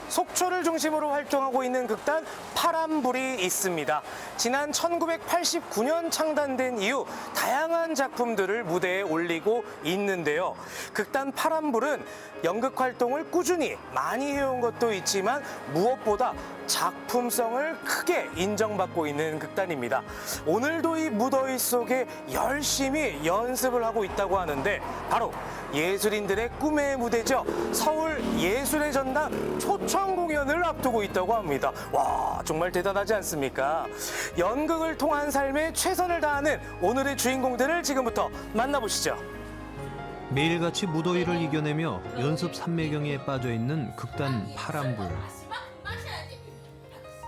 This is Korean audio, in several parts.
속초를 중심으로 활동하고 있는 극단 파란불이 있습니다. 지난 1989년 창단된 이후 다양한 작품들을 무대에 올리고 있는데요. 극단 파란불은 연극 활동을 꾸준히 많이 해온 것도 있지만 무엇보다 작품성을 크게 인정받고 있는 극단입니다. 오늘도 이 무더위 속에 열심히 연습을 하고 있다고 하는데 바로 예술인들의 꿈의 무대죠. 서울 예술의 전당 초청 공연을 앞두고 있다고 합니다. 와, 정말 대단하지 않습니까? 연극을 통한 삶에 최선을 다하는 오늘의 주인공들을 지금부터 만나보시죠. 매일같이 무더위를 이겨내며 연습 삼매경에 빠져있는 극단 파란불.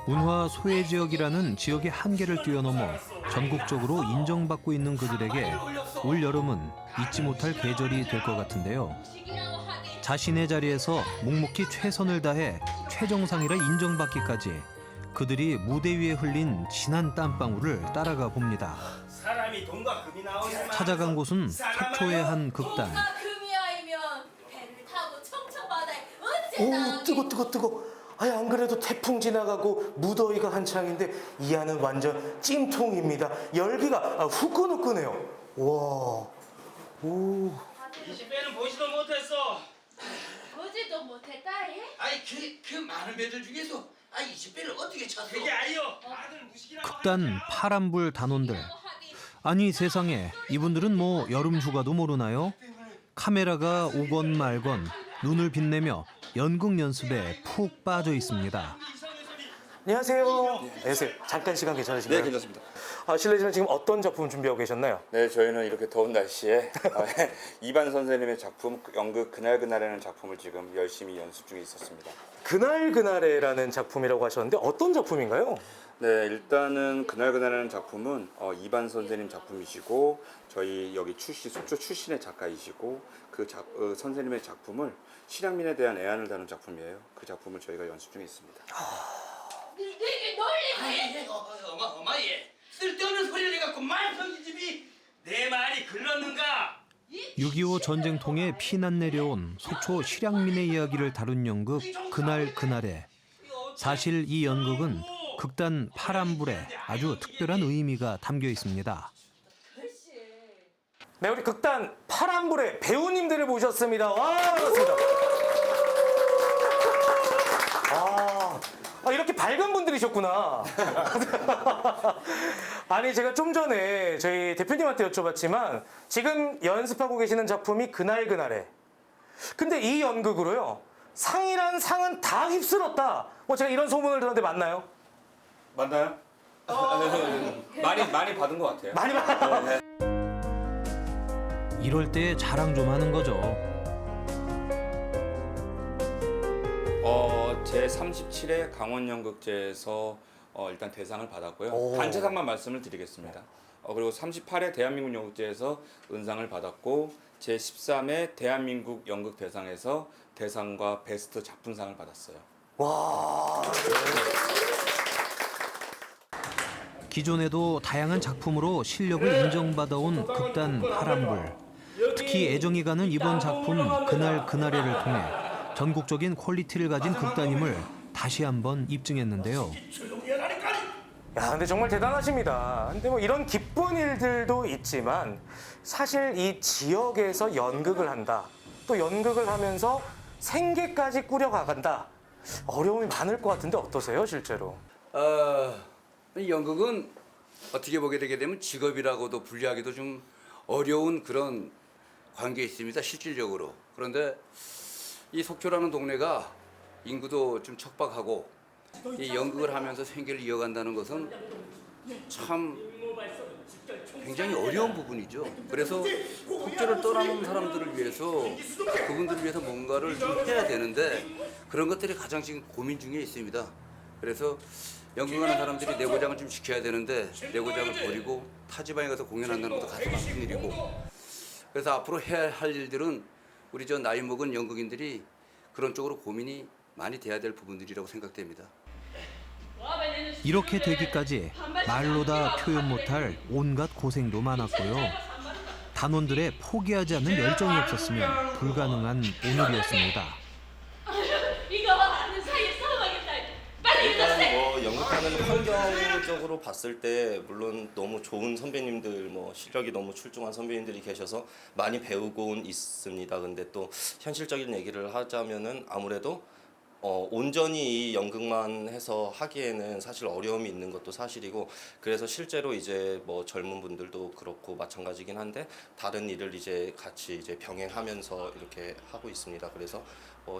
운화 소외 지역이라는 지역의 한계를 뛰어넘어 전국적으로 인정받고 있는 그들에게 올 여름은 잊지 못할 계절이 될 것 같은데요. 자신의 자리에서 묵묵히 최선을 다해 최정상이라 인정받기까지 그들이 무대 위에 흘린 진한 땀방울을 따라가 봅니다. 사람이 돈과 금이 나오지만 찾아간 곳은 속초의 한 극단. 돈과 금이 아니면 배를 타고 청천바다에 언제나 오, 뜨거. 아니, 안 그래도 태풍 지나가고 무더위가 한창인데 이 안은 완전 찜통입니다. 열기가 후끈후끈해요. 와, 오. 20배는 보지도 못했어. 보지도 못했다 해? 아이 그 많은 배들 중에서 20배를 어떻게 찾어? 그게 아니요. 다들 무식이라고 극단 파란불 단원들. 아니 세상에 이분들은 뭐 여름 휴가도 모르나요? 카메라가 오건 말건 눈을 빛내며 연극 연습에 푹 빠져 있습니다. 안녕하세요. 안녕하세요. 잠깐 시간 괜찮으신가요? 네, 괜찮습니다. 실례지만 지금 어떤 작품 준비하고 계셨나요? 네, 저희는 이렇게 더운 날씨에 이반 선생님의 작품 연극 그날그날이라는 작품을 지금 열심히 연습 중에 있었습니다. 그날그날에라는 작품이라고 하셨는데 어떤 작품인가요? 네, 일단은 그날그날이라는 작품은 이반 선생님 작품이시고 저희 여기 속초 출신의 작가이시고 그 선생님의 작품을 실향민에 대한 애환을 다룬 작품이에요. 그 작품을 저희가 연습 중에 있습니다. 되게 놀리네. 어마예 쓸데없는 소리를 해갖고 말썽이집이 내 말이 글렀는가? 6.25 전쟁통에 피난 내려온 속초 실향민의 이야기를 다룬 연극 그날그날에. 사실 이 연극은 극단 파란불에 아주 특별한 의미가 담겨 있습니다. 네, 우리 극단 파란불의 배우님들을 모셨습니다. 와, 반갑습니다. 이렇게 밝은 분들이셨구나. 아니, 제가 좀 전에 저희 대표님한테 여쭤봤지만 지금 연습하고 계시는 작품이 그날그날에. 근데 이 연극으로요, 상이란 상은 다 휩쓸었다. 제가 이런 소문을 들었는데 맞나요? 맞나요? 많이 받은 것 같아요. 많이 받. 이럴 때 자랑 좀 하는 거죠. 제 37회 강원연극제에서 일단 대상을 받았고요. 오. 단체상만 말씀을 드리겠습니다. 그리고 38회 대한민국 연극제에서 은상을 받았고 제 13회 대한민국 연극대상에서 대상과 베스트 작품상을 받았어요. 와. 기존에도 다양한 작품으로 실력을 인정받아온 극단 파란불. 특히 애정이 가는 이번 작품 그날그날에를 통해 전국적인 퀄리티를 가진 극단임을 다시 한번 입증했는데요. 야, 근데 정말 대단하십니다. 근데 이런 기쁜 일들도 있지만 사실 이 지역에서 연극을 한다. 또 연극을 하면서 생계까지 꾸려가간다. 어려움이 많을 것 같은데 어떠세요, 실제로? 이 연극은 어떻게 보게 되게 되면 직업이라고도 분류하기도 좀 어려운 그런 관계에 있습니다, 실질적으로. 그런데 이 속초라는 동네가 인구도 좀 척박하고 이 연극을 하면서 생계를 이어간다는 것은 참 굉장히 어려운 부분이죠. 그래서 속초를 떠나는 사람들을 위해서 그분들을 위해서 뭔가를 좀 해야 되는데 그런 것들이 가장 지금 고민 중에 있습니다. 그래서 연극하는 사람들이 내고장을 좀 지켜야 되는데 내고장을 버리고 타 지방에 가서 공연한다는 것도 가장 나쁜 일이고, 그래서 앞으로 해야 할 일들은 우리 저 나이 먹은 연극인들이 그런 쪽으로 고민이 많이 돼야 될 부분들이라고 생각됩니다. 이렇게 되기까지 말로 다 표현 못할 온갖 고생도 많았고요. 단원들의 포기하지 않는 열정이 없었으면 불가능한 오늘이었습니다. 이거 아는 사이에 전체적으로 봤을 때 물론 너무 좋은 선배님들, 뭐 실력이 너무 출중한 선배님들이 계셔서 많이 배우곤 있습니다. 근데 또 현실적인 얘기를 하자면은 아무래도 온전히 이 연극만 해서 하기에는 사실 어려움이 있는 것도 사실이고, 그래서 실제로 이제 뭐 젊은 분들도 그렇고 마찬가지긴 한데 다른 일을 이제 같이 이제 병행하면서 이렇게 하고 있습니다. 그래서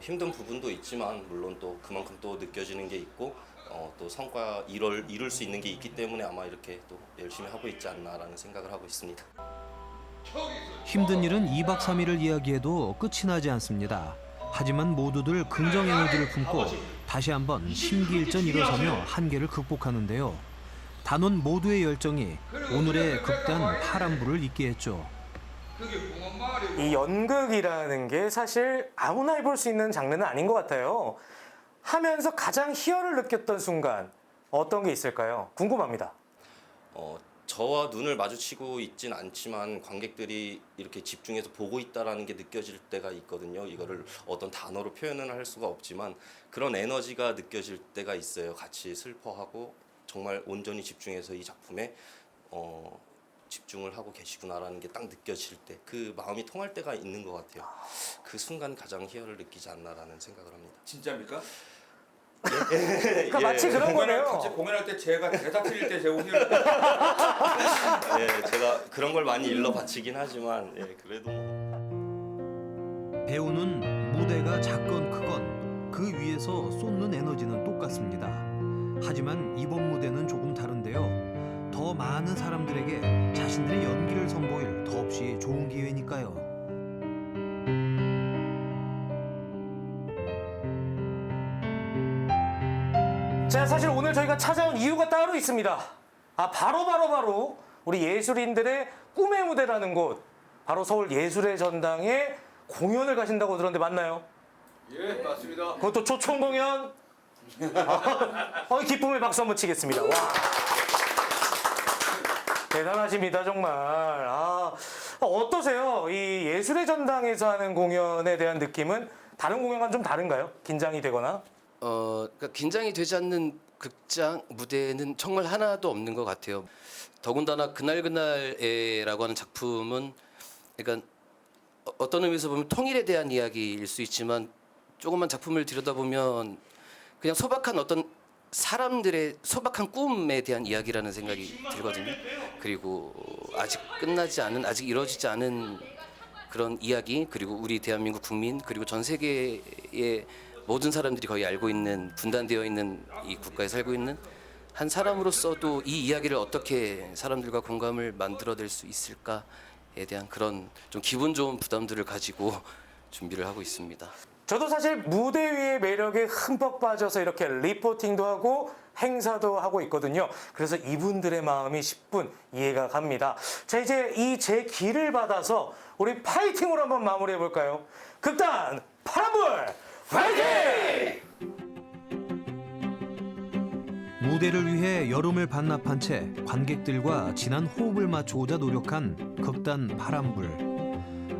힘든 부분도 있지만 물론 또 그만큼 또 느껴지는 게 있고 또 성과 이룰 수 있는 게 있기 때문에 아마 이렇게 또 열심히 하고 있지 않나라는 생각을 하고 있습니다. 힘든 일은 2박 3일을 이야기해도 끝이 나지 않습니다. 하지만 모두들 긍정 에너지를 품고 다시 한번 심기일전 일어서며 한계를 극복하는데요. 단원 모두의 열정이 오늘의 극단 파란불을 잇게 했죠. 이 연극이라는 게 사실 아무나 해볼 수 있는 장르는 아닌 것 같아요. 하면서 가장 희열을 느꼈던 순간 어떤 게 있을까요? 궁금합니다. 저와 눈을 마주치고 있진 않지만 관객들이 이렇게 집중해서 보고 있다라는 게 느껴질 때가 있거든요. 이거를 어떤 단어로 표현은 할 수가 없지만 그런 에너지가 느껴질 때가 있어요. 같이 슬퍼하고 정말 온전히 집중해서 이 작품에 집중을 하고 계시구나라는 게 딱 느껴질 때, 그 마음이 통할 때가 있는 것 같아요. 그 순간 가장 희열을 느끼지 않나라는 생각을 합니다. 진짜입니까? 그러니까 마치 그런 거네요. 같이 공연할 때 제가 대사 틀릴 때 제가 오히려 예, 제가 그런 걸 많이 일러 바치긴 하지만 그래도 배우는 무대가 작건 크건 그 위에서 쏟는 에너지는 똑같습니다. 하지만 이번 무대는 조금 다른데요. 더 많은 사람들에게 자신들의 연기를 선보일 더없이 좋은 기회니까요. 자, 사실 오늘 저희가 찾아온 이유가 따로 있습니다. 바로 우리 예술인들의 꿈의 무대라는 곳, 바로 서울 예술의 전당에 공연을 가신다고 들었는데 맞나요? 예, 맞습니다. 그것도 초청 공연. 기쁨의 박수 한번 치겠습니다. 와. 대단하십니다, 정말. 어떠세요? 이 예술의 전당에서 하는 공연에 대한 느낌은 다른 공연과는 좀 다른가요? 긴장이 되거나? 그러니까 긴장이 되지 않는 극장 무대는 정말 하나도 없는 것 같아요. 더군다나 그날그날에라고 하는 작품은 그러니까 어떤 의미에서 보면 통일에 대한 이야기일 수 있지만 조금만 작품을 들여다보면 그냥 소박한 어떤 사람들의 소박한 꿈에 대한 이야기라는 생각이 들거든요. 그리고 아직 끝나지 않은, 아직 이루어지지 않은 그런 이야기, 그리고 우리 대한민국 국민, 그리고 전 세계의 모든 사람들이 거의 알고 있는, 분단되어 있는 이 국가에 살고 있는 한 사람으로서도 이 이야기를 어떻게 사람들과 공감을 만들어낼 수 있을까에 대한 그런 좀 기분 좋은 부담들을 가지고 준비를 하고 있습니다. 저도 사실 무대 위의 매력에 흠뻑 빠져서 이렇게 리포팅도 하고 행사도 하고 있거든요. 그래서 이분들의 마음이 10분 이해가 갑니다. 자, 이제 이 제 기를 받아서 우리 파이팅으로 한번 마무리해 볼까요? 극단 파란불 파이팅! 무대를 위해 여름을 반납한 채 관객들과 진한 호흡을 맞추고자 노력한 극단 파란불.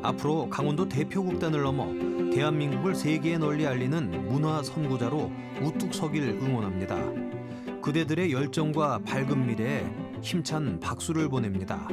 앞으로 강원도 대표 극단을 넘어 대한민국을 세계에 널리 알리는 문화 선구자로 우뚝 서길 응원합니다. 그대들의 열정과 밝은 미래에 힘찬 박수를 보냅니다.